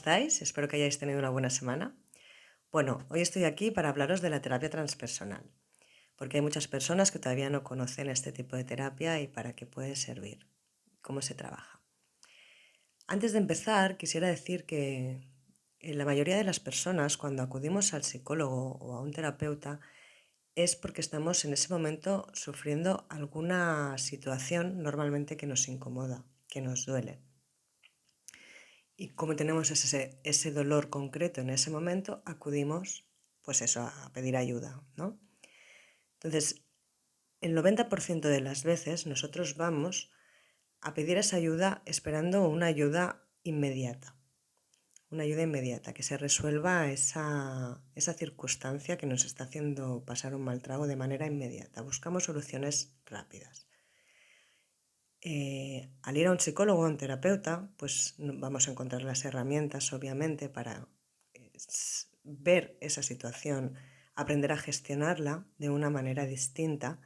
estáis? Espero que hayáis tenido una buena semana. Bueno, hoy estoy aquí para hablaros de la terapia transpersonal, porque hay muchas personas que todavía no conocen este tipo de terapia y para qué puede servir, cómo se trabaja. Antes de empezar, quisiera decir que la mayoría de las personas, cuando acudimos al psicólogo o a un terapeuta, es porque estamos en ese momento sufriendo alguna situación normalmente que nos incomoda, que nos duele. Y como tenemos ese dolor concreto en ese momento, acudimos, pues eso, a pedir ayuda, ¿no? Entonces, el 90% de las veces nosotros vamos a pedir esa ayuda esperando una ayuda inmediata, que se resuelva esa circunstancia que nos está haciendo pasar un mal trago de manera inmediata. Buscamos soluciones rápidas. Al ir a un psicólogo o a un terapeuta, pues vamos a encontrar las herramientas, obviamente, para ver esa situación, aprender a gestionarla de una manera distinta,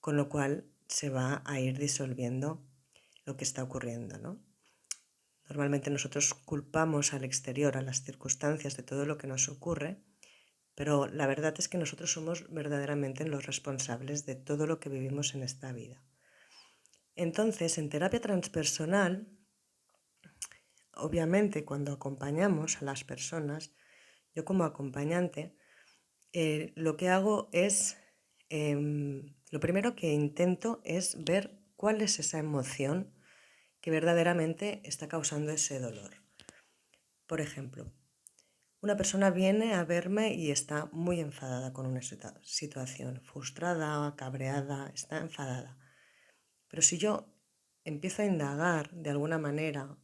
con lo cual se va a ir disolviendo lo que está ocurriendo, ¿no? Normalmente nosotros culpamos al exterior, a las circunstancias de todo lo que nos ocurre, pero la verdad es que nosotros somos verdaderamente los responsables de todo lo que vivimos en esta vida. Entonces, en terapia transpersonal, obviamente cuando acompañamos a las personas, yo como acompañante, lo que hago es, lo primero que intento es ver cuál es esa emoción que verdaderamente está causando ese dolor. Por ejemplo, una persona viene a verme y está muy enfadada con una situación, frustrada, cabreada, está enfadada. Pero si yo empiezo a indagar de alguna manera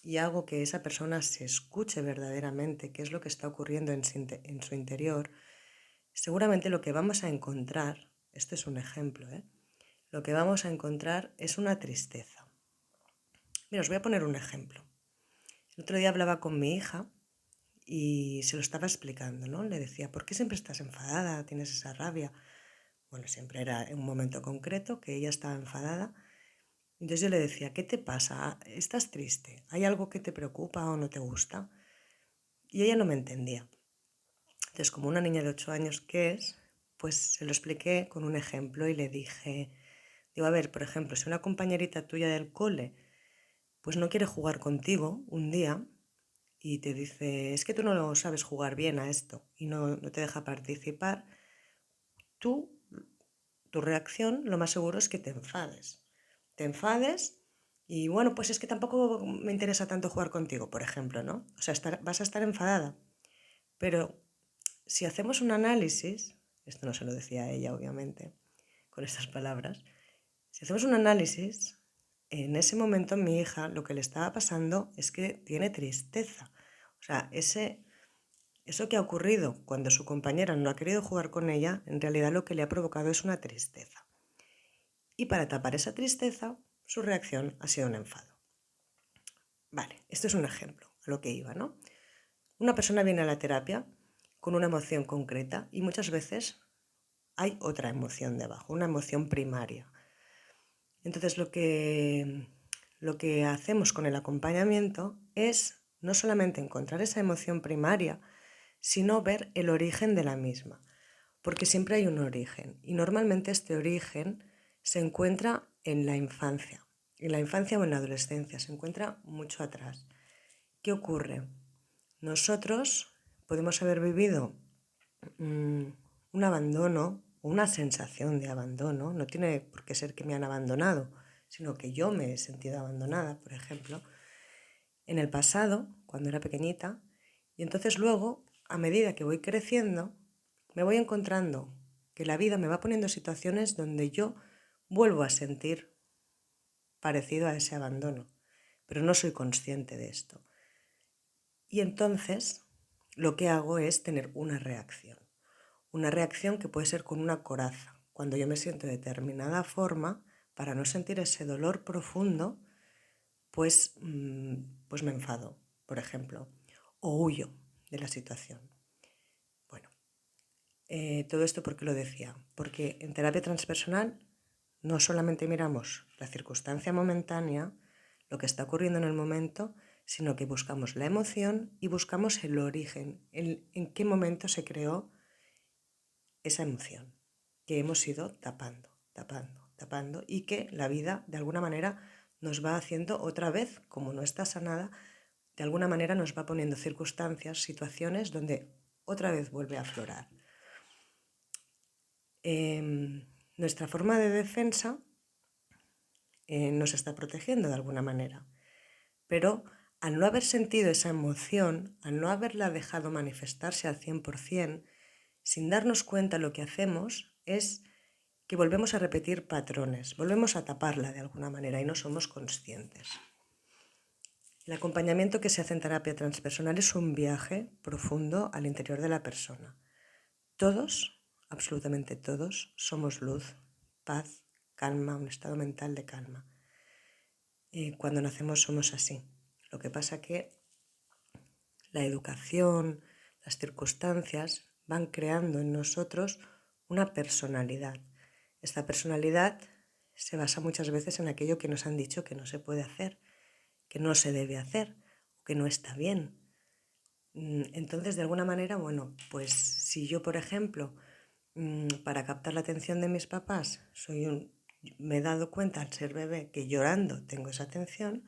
y hago que esa persona se escuche verdaderamente qué es lo que está ocurriendo en su interior, seguramente lo que vamos a encontrar, este es un ejemplo, lo que vamos a encontrar es una tristeza. Mira, os voy a poner un ejemplo. El otro día hablaba con mi hija y se lo estaba explicando, ¿no? Le decía, ¿por qué siempre estás enfadada? ¿Tienes esa rabia? Bueno, siempre era en un momento concreto que ella estaba enfadada. Entonces yo le decía, ¿qué te pasa? ¿Estás triste? ¿Hay algo que te preocupa o no te gusta? Y ella no me entendía. Entonces, como una niña de 8 años que es, pues se lo expliqué con un ejemplo y le dije, digo, a ver, por ejemplo, si una compañerita tuya del cole pues no quiere jugar contigo un día y te dice, es que tú no lo sabes jugar bien a esto y no te deja participar, tú, tu reacción lo más seguro es que te enfades. Te enfades y bueno, pues es que tampoco me interesa tanto jugar contigo, por ejemplo, ¿no? O sea, vas a estar enfadada. Pero si hacemos un análisis, esto no se lo decía a ella, obviamente, con estas palabras, si hacemos un análisis, en ese momento mi hija lo que le estaba pasando es que tiene tristeza. O sea, eso que ha ocurrido cuando su compañera no ha querido jugar con ella, en realidad lo que le ha provocado es una tristeza. Y para tapar esa tristeza, su reacción ha sido un enfado. Vale, esto es un ejemplo a lo que iba, ¿no? Una persona viene a la terapia con una emoción concreta y muchas veces hay otra emoción debajo, una emoción primaria. Entonces lo que hacemos con el acompañamiento es no solamente encontrar esa emoción primaria, sino ver el origen de la misma, porque siempre hay un origen y normalmente este origen se encuentra en la infancia o en la adolescencia, se encuentra mucho atrás. ¿Qué ocurre? Nosotros podemos haber vivido un abandono o una sensación de abandono, no tiene por qué ser que me han abandonado, sino que yo me he sentido abandonada, por ejemplo, en el pasado, cuando era pequeñita, y entonces luego, a medida que voy creciendo, me voy encontrando que la vida me va poniendo situaciones donde yo vuelvo a sentir parecido a ese abandono, pero no soy consciente de esto. Y entonces lo que hago es tener una reacción que puede ser con una coraza. Cuando yo me siento de determinada forma, para no sentir ese dolor profundo, pues me enfado, por ejemplo, o huyo de la situación. Bueno, todo esto ¿por qué lo decía? Porque en terapia transpersonal no solamente miramos la circunstancia momentánea, lo que está ocurriendo en el momento, sino que buscamos la emoción y buscamos el origen, en qué momento se creó esa emoción que hemos ido tapando, tapando, tapando y que la vida de alguna manera nos va haciendo otra vez, como no está sanada, de alguna manera nos va poniendo circunstancias, situaciones donde otra vez vuelve a aflorar. Nuestra forma de defensa nos está protegiendo de alguna manera, pero al no haber sentido esa emoción, al no haberla dejado manifestarse al 100%, sin darnos cuenta, lo que hacemos es que volvemos a repetir patrones, volvemos a taparla de alguna manera y no somos conscientes. El acompañamiento que se hace en terapia transpersonal es un viaje profundo al interior de la persona. Todos, absolutamente todos, somos luz, paz, calma, un estado mental de calma. Cuando nacemos somos así. Lo que pasa que la educación, las circunstancias van creando en nosotros una personalidad. Esta personalidad se basa muchas veces en aquello que nos han dicho que no se puede hacer, que no se debe hacer, que no está bien. Entonces, de alguna manera, bueno, pues si yo, por ejemplo, para captar la atención de mis papás, me he dado cuenta al ser bebé que llorando tengo esa atención,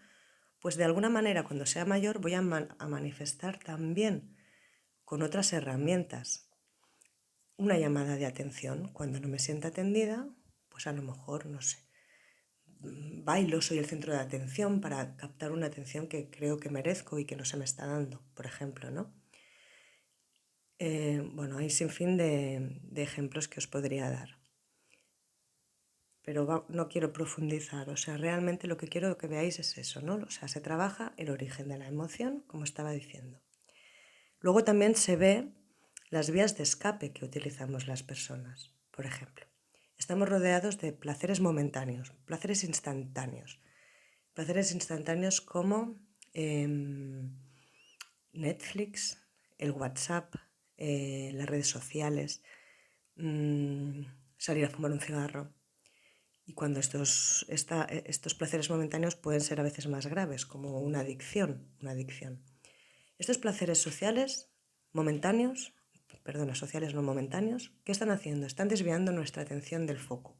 pues de alguna manera cuando sea mayor voy a manifestar también con otras herramientas una llamada de atención. Cuando no me sienta atendida, pues a lo mejor, no sé, bailo, soy el centro de atención para captar una atención que creo que merezco y que no se me está dando, por ejemplo, ¿no? Bueno, hay sin fin de ejemplos que os podría dar. Pero no quiero profundizar, o sea, realmente lo que quiero que veáis es eso, ¿no? O sea, se trabaja el origen de la emoción, como estaba diciendo. Luego también se ve las vías de escape que utilizamos las personas. Por ejemplo, estamos rodeados de placeres momentáneos, placeres instantáneos. Placeres instantáneos como Netflix, el WhatsApp, las redes sociales, salir a fumar un cigarro. Y cuando estos placeres momentáneos pueden ser a veces más graves, como una adicción, Estos placeres sociales sociales no momentáneos, ¿qué están haciendo? Están desviando nuestra atención del foco.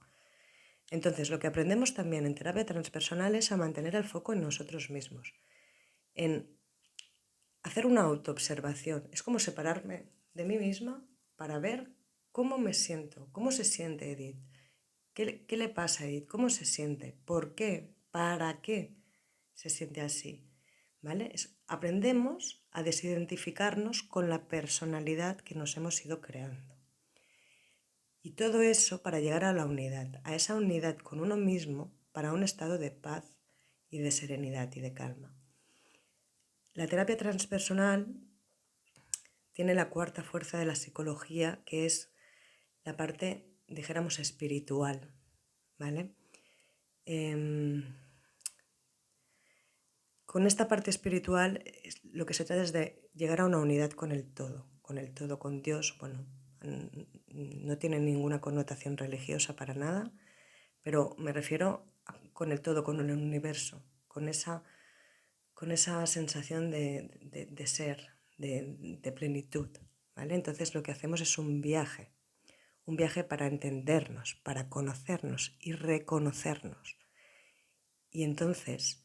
Entonces, lo que aprendemos también en terapia transpersonal es a mantener el foco en nosotros mismos, en hacer una autoobservación. Es como separarme de mí misma para ver cómo me siento, cómo se siente Edith, qué le pasa a Edith, cómo se siente, por qué, para qué se siente así. ¿Vale? Aprendemos a desidentificarnos con la personalidad que nos hemos ido creando. Y todo eso para llegar a la unidad, a esa unidad con uno mismo para un estado de paz y de serenidad y de calma. La terapia transpersonal tiene la cuarta fuerza de la psicología, que es la parte, dijéramos, espiritual, ¿vale? Con esta parte espiritual lo que se trata es de llegar a una unidad con el todo, con Dios. Bueno, no tiene ninguna connotación religiosa para nada, pero me refiero con el todo, con el universo, con esa sensación de ser, de plenitud, ¿vale? Entonces lo que hacemos es un viaje para entendernos, para conocernos y reconocernos. Y entonces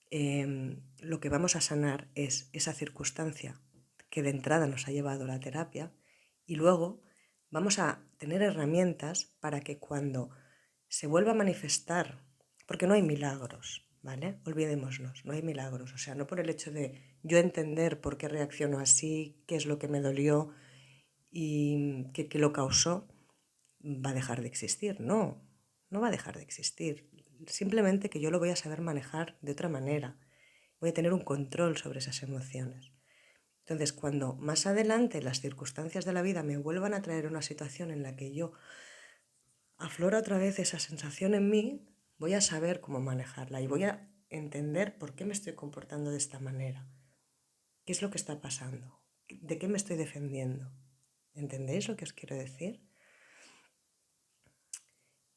lo que vamos a sanar es esa circunstancia que de entrada nos ha llevado la terapia y luego vamos a tener herramientas para que cuando se vuelva a manifestar, porque no hay milagros, ¿vale? Olvidémonos, no hay milagros. O sea, no por el hecho de yo entender por qué reacciono así, qué es lo que me dolió y qué lo causó, va a dejar de existir. No, no va a dejar de existir. Simplemente que yo lo voy a saber manejar de otra manera. Voy a tener un control sobre esas emociones. Entonces, cuando más adelante las circunstancias de la vida me vuelvan a traer una situación en la que yo aflora otra vez esa sensación en mí, voy a saber cómo manejarla y voy a entender por qué me estoy comportando de esta manera. ¿Qué es lo que está pasando? ¿De qué me estoy defendiendo? ¿Entendéis lo que os quiero decir?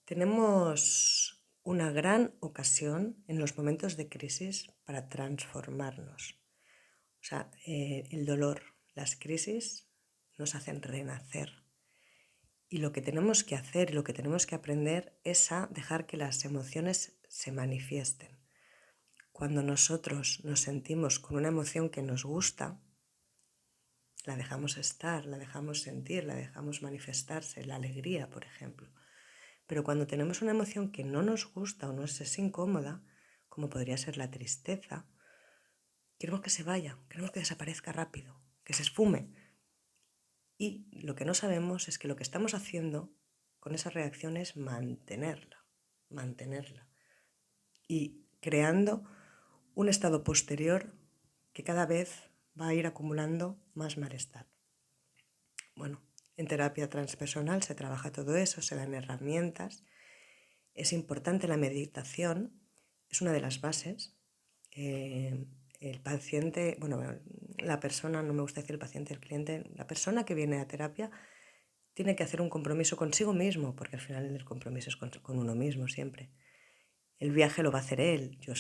Tenemos una gran ocasión en los momentos de crisis para transformarnos. sea, el dolor, las crisis nos hacen renacer. Y lo que tenemos que hacer y lo que tenemos que aprender es a dejar que las emociones se manifiesten. Cuando nosotros nos sentimos con una emoción que nos gusta, la dejamos estar, la dejamos sentir, la dejamos manifestarse, la alegría, por ejemplo. Pero cuando tenemos una emoción que no nos gusta o nos es incómoda, como podría ser la tristeza, queremos que se vaya, queremos que desaparezca rápido, que se esfume. Y lo que no sabemos es que lo que estamos haciendo con esa reacción es mantenerla. Y creando un estado posterior que cada vez va a ir acumulando más malestar. Bueno, en terapia transpersonal se trabaja todo eso, se dan herramientas. Es importante la meditación, es una de las bases. El paciente, bueno, la persona, no me gusta decir el paciente, el cliente, la persona que viene a terapia tiene que hacer un compromiso consigo mismo, porque al final el compromiso es con uno mismo siempre. El viaje lo va a hacer él, yo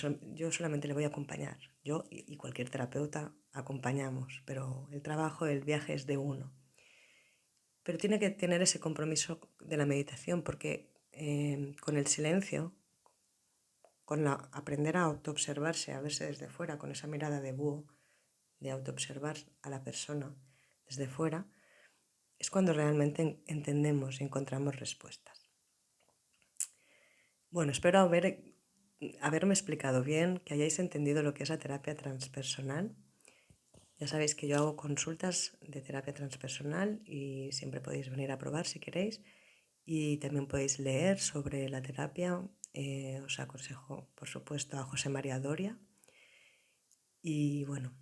solamente le voy a acompañar. Yo y cualquier terapeuta acompañamos, pero el trabajo, el viaje es de uno. Pero tiene que tener ese compromiso de la meditación, porque con el silencio, aprender a autoobservarse, a verse desde fuera, con esa mirada de búho, de autoobservar a la persona desde fuera, es cuando realmente entendemos y encontramos respuestas. Bueno, espero haberme explicado bien, que hayáis entendido lo que es la terapia transpersonal. Ya sabéis que yo hago consultas de terapia transpersonal y siempre podéis venir a probar si queréis. Y también podéis leer sobre la terapia. Os aconsejo, por supuesto, a José María Doria. Y bueno,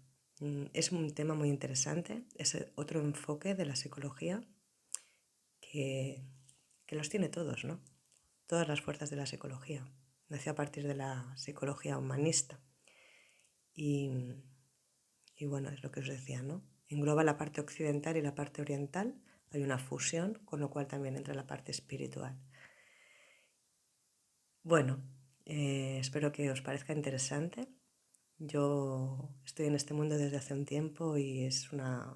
es un tema muy interesante. Es otro enfoque de la psicología que los tiene todos, ¿no? Todas las fuerzas de la psicología. Nació a partir de la psicología humanista. Y bueno, es lo que os decía, ¿no? Engloba la parte occidental y la parte oriental. Hay una fusión, con lo cual también entra la parte espiritual. Bueno, espero que os parezca interesante. Yo estoy en este mundo desde hace un tiempo y es una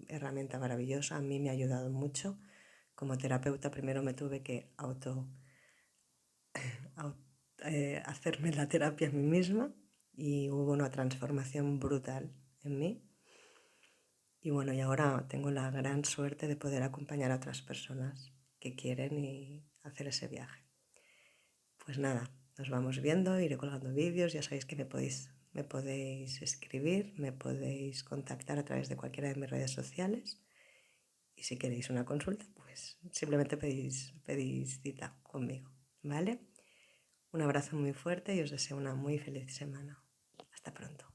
herramienta maravillosa. A mí me ha ayudado mucho. Como terapeuta primero me tuve que hacerme la terapia a mí misma y hubo una transformación brutal en mí. Y bueno, y ahora tengo la gran suerte de poder acompañar a otras personas que quieren y hacer ese viaje. Pues nada, nos vamos viendo, iré colgando vídeos, ya sabéis que me podéis escribir, me podéis contactar a través de cualquiera de mis redes sociales. Y si queréis una consulta, pues simplemente pedís cita conmigo, ¿vale? Un abrazo muy fuerte y os deseo una muy feliz semana. Hasta pronto.